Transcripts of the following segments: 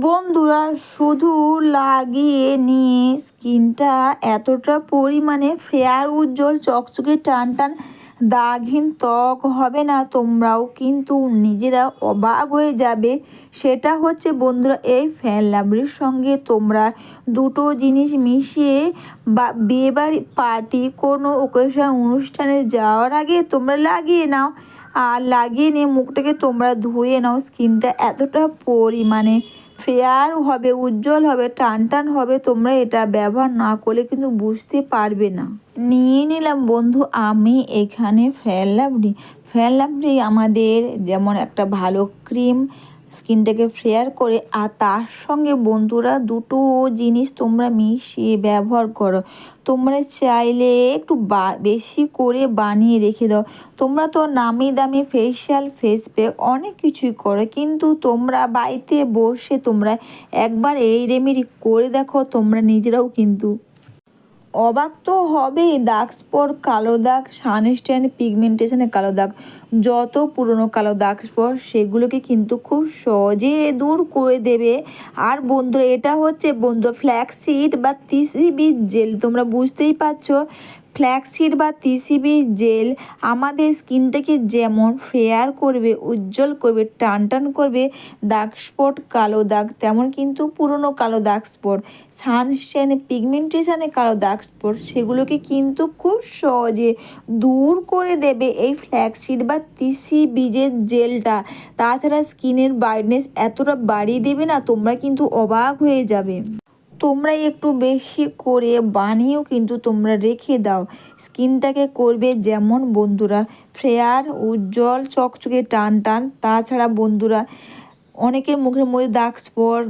বন্ধুরা, শুধু লাগিয়ে নিয়ে স্কিনটা এতটা পরিমাণে ফেয়ার, উজ্জ্বল, চকচকে, টান টান, দাগহীন ত্বক হবে না, তোমরাও কিন্তু নিজেরা অবাক হয়ে যাবে। সেটা হচ্ছে বন্ধুরা, এই ফেয়ার লাভলির সঙ্গে তোমরা দুটো জিনিস মিশিয়ে বা বিয়েবাড়ি, পার্টি, কোনো ওকেশন, অনুষ্ঠানে যাওয়ার আগে তোমরা লাগিয়ে নাও। আর লাগিয়ে নিয়ে মুখটাকে তোমরা ধুয়ে নাও। স্কিনটা এতটা পরিমাণে ফেয়ার হবে, উজ্জ্বল হবে, টান টান হবে, তোমরা এটা ব্যবহার না করলে কিন্তু বুঝতে পারবে না। নিয়ে নিলাম বন্ধু আমি এখানে ফেয়ার লাভলি আমাদের যেমন একটা ভালো ক্রিম, স্কিনটাকে ফেয়ার করে, আর তার সঙ্গে বন্ধুরা দুটো জিনিস তোমরা মিশিয়ে ব্যবহার করো। তোমরা চাইলে একটু বেশি করে বানিয়ে রেখে দাও। তোমরা তো নামি দামি ফেসিয়াল, ফেস প্যাক অনেক কিছুই করো, কিন্তু তোমরা বাড়িতে বসে তোমরা একবার এই রেমেডি করে দেখো, তোমরা নিজেরাও কিন্তু অবাক তো হবেই। দাগ স্পট, কালো দাগ, সানস্ট্যান, পিগমেন্টেশনের কালো দাগ, যত পুরনো কালো দাগ স্পট সেগুলোকে কিন্তু খুব সহজে দূর করে দেবে। আর বন্ধুরা, এটা হচ্ছে বন্ধুরা ফ্ল্যাক্সিড বা তিসি বীজ জেল। তোমরা বুঝতেই পারছো, ফ্ল্যাক্সিড বা তিসি বীজ জেল আমাদের স্কিনটাকে যেমন ফেয়ার করবে, উজ্জ্বল করবে, টান টান করবে, দাগ স্পট, কালো দাগ, তেমন কিন্তু পুরনো কালো দাগ স্পট, সানস্ট্যানে, পিগমেন্টেশনে কালো দাগ স্পট সেগুলোকে কিন্তু খুব সহজে দূর করে দেবে এই ফ্ল্যাক্সিড বা তিসি বীজের জেলটা। তাছাড়া স্কিনের ব্রাইটনেস এতটা বাড়িয়ে দেবে না, তোমরা কিন্তু অবাক হয়ে যাবে। তোমরা একটু বেশি করে বানিয়েও কিন্তু তোমরা রেখে দাও। স্কিনটাকে করবে যেমন বন্ধুরা ফেয়ার, উজ্জ্বল, চকচকে, টান টান। তাছাড়া বন্ধুরা, অনেকের মুখের মধ্যে দাগ স্পট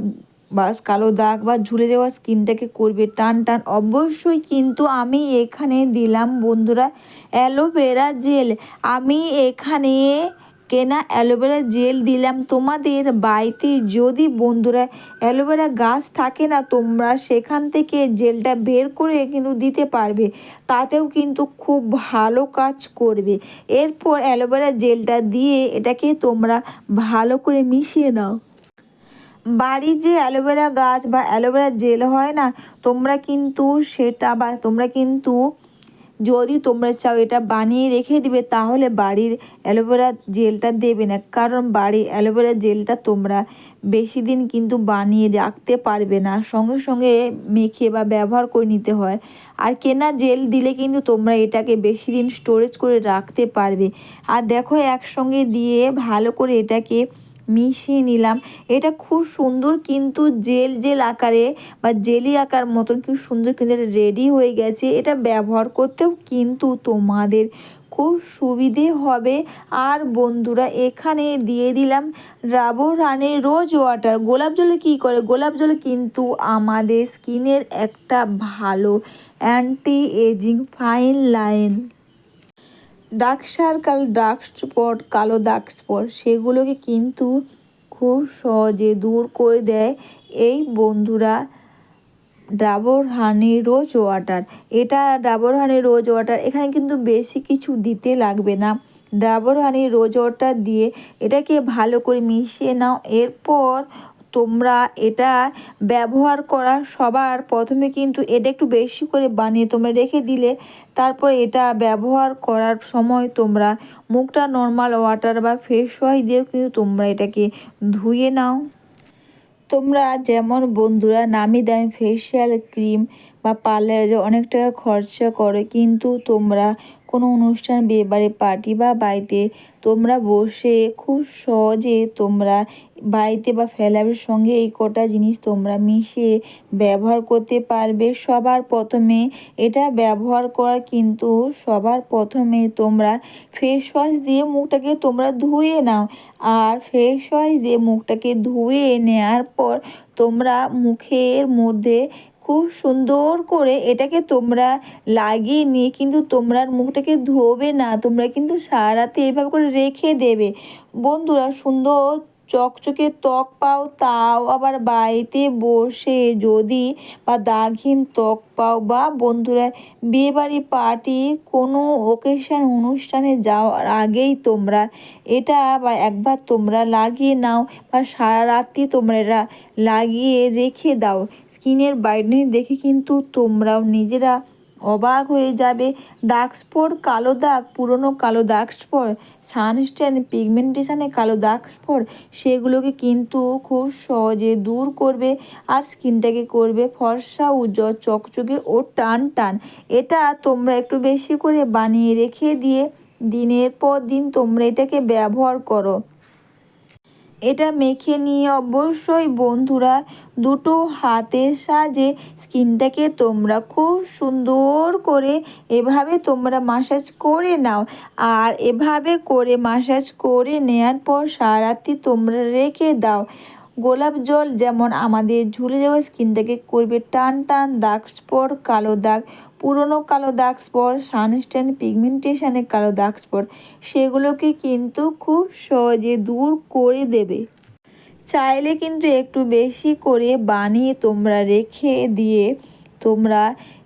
বা কালো দাগ বা ঝুলে যাওয়া স্কিনটাকে করবে টান টান। অবশ্যই কিন্তু আমি এখানে দিলাম বন্ধুরা অ্যালোভেরা জেল। আমি এখানে কেনা অ্যালোভেরা জেল দিলাম। তোমাদের বাড়িতে যদি বন্ধুরা অ্যালোভেরা গাছ থাকে না, তোমরা সেখান থেকে জেলটা বের করে কিন্তু দিতে পারবে, তাতেও কিন্তু খুব ভালো কাজ করবে। এরপর অ্যালোভেরা জেলটা দিয়ে এটাকে তোমরা ভালো করে মিশিয়ে নাও। বাড়ির যে অ্যালোভেরা গাছ বা অ্যালোভেরা জেল হয় না, তোমরা কিন্তু সেটা বা তোমরা কিন্তু যদি তোমরা চাও এটা বানিয়ে রেখে দিবে, তাহলে বাড়ির অ্যালোভেরা জেলটা দেবে না, কারণ বাড়ির অ্যালোভেরা জেলটা তোমরা বেশি দিন কিন্তু বানিয়ে রাখতে পারবে না, সঙ্গে সঙ্গে মেখে বা ব্যবহার করে নিতে হয়। আর কেনা জেল দিলে কিন্তু তোমরা এটাকে বেশি দিন স্টোরেজ করে রাখতে পারবে। আর দেখো, একসঙ্গে দিয়ে ভালো করে এটাকে মিশিয়ে নিলাম। এটা খুব সুন্দর কিন্তু জেল জেল আকারে বা জেলি আকার মতন খুব সুন্দর কিন্তু এটা রেডি হয়ে গেছে। এটা ব্যবহার করতেও কিন্তু তোমাদের খুব সুবিধে হবে। আর বন্ধুরা, এখানে দিয়ে দিলাম ডাবর হানি রোজ ওয়াটার। গোলাপ জলে কী করে, গোলাপ জলে কিন্তু আমাদের স্কিনের একটা ভালো anti ageing, fine line, dark circle, dark spot, কালো দাগ স্পট সেগুলোকে কিন্তু খুব সহজে দূর করে দেয় এই বন্ধুরা ডাবর হানি রোজ ওয়াটার। এটা ডাবর হানি রোজ ওয়াটার, এখানে কিন্তু বেশি কিছু দিতে লাগবে না। ডাবর হানি রোজ ওয়াটার দিয়ে এটাকে ভালো করে মিশিয়ে নাও। এরপর তোমরা এটা ব্যবহার করার সবার প্রথমে কিন্তু এটা একটু বেশি করে বানিয়ে তোমরা রেখে দিলে, তারপর এটা ব্যবহার করার সময় তোমরা মুখটা নর্মাল ওয়াটার বা ফেস ওয়াশ দিয়েও কিন্তু তোমরা এটাকে ধুয়ে নাও। তোমরা যেমন বন্ধুরা নামি দামি ফেসিয়াল ক্রিম বা পার্লারে যে অনেক টাকা খরচা করো, কিন্তু তোমরা কোনো অনুষ্ঠান, বিয়েবাড়ি, পার্টি বা বাড়িতে তোমরা বসে খুব সহজে তোমরা বাড়িতে বা ফেলাবের সঙ্গে এই কটা জিনিস তোমরা মিশিয়ে ব্যবহার করতে পারবে। সবার প্রথমে এটা ব্যবহার করা কিন্তু সবার প্রথমে তোমরা ফেস ওয়াশ দিয়ে মুখটাকে তোমরা ধুয়ে নাও। আর ফেস ওয়াশ দিয়ে মুখটাকে ধুয়ে নেওয়ার পর তোমরা মুখের মধ্যে খুব সুন্দর করে এটাকে তোমরা লাগিয়ে নিয়ে কিন্তু তোমরা মুখটাকে ধোবে না, তোমরা কিন্তু সারাতে এভাবে করে রেখে দেবে বন্ধুরা। সুন্দর চকচকে ত্বক পাও, তাও আবার বাড়িতে বসে যদি বা দাগহীন ত্বক পাও, বা বন্ধুরা বিয়েবাড়ি পার্টি কোনো অকেশন অনুষ্ঠানে যাওয়ার আগেই তোমরা এটা বা একবার তোমরা লাগিয়ে নাও, বা সারা রাত্রি তোমরা এটা লাগিয়ে রেখে দাও। স্কিনের ব্রাইটনেস দেখে কিন্তু তোমরাও নিজেরা অবাক হয়ে যাবে। ডার্ক স্পট, কালো দাগ, পুরনো কালো দাগ স্পট, সানস্ট্যান, পিগমেন্টেশনে কালো দাগ স্পট, সেগুলোকে কিন্তু খুব সহজে দূর করবে আর স্কিনটাকে করবে ফর্সা, উজ্জ্বল, চকচকে ও টান টান। এটা তোমরা একটু বেশি করে বানিয়ে রেখে দিয়ে দিনের পর দিন তোমরা এটাকে ব্যবহার করো। এটা মেখে নিয়ে অবশ্যই বন্ধুরা দুটো হাতের সাহায্যে স্কিনটাকে তোমরা খুব সুন্দর করে এভাবে তোমরা মাসাজ করে নাও। আর এভাবে করে মাসাজ করে নেওয়ার পর সারা রাত্রি তোমরা রেখে দাও। গোলাপ জল যেমন আমাদের ঝুলে যাওয়া স্কিনটাকে করবে টান টান, দাগ স্পট, কালো দাগ, পুরনো কালো দাগ স্পট, সানস্ট্যান, পিগমেন্টেশনে কালো দাগ স্পট, সেগুলোকে কিন্তু খুব সহজে দূর করে দেবে। চাইলে কিন্তু একটু বেশি করে বানিয়ে তোমরা রেখে দিয়ে তোমরা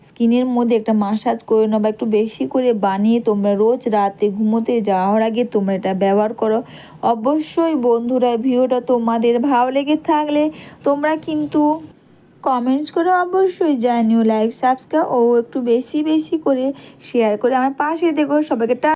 স্কিনের মধ্যে একটা মাসাজ করে নাও, বা একটু বেশি করে বানিয়ে তোমরা রোজ রাতে ঘুমোতে যাওয়ার আগে তোমরা এটা ব্যবহার করো। অবশ্যই বন্ধুরা ভিডিওটা তোমাদের ভালো লেগে থাকলে তোমরা কিন্তু কমেন্টস করে অবশ্যই জানিও, লাইক, সাবস্ক্রাইব ও একটু বেশি বেশি করে শেয়ার করে আমার পাশে দেখো। সবাইকে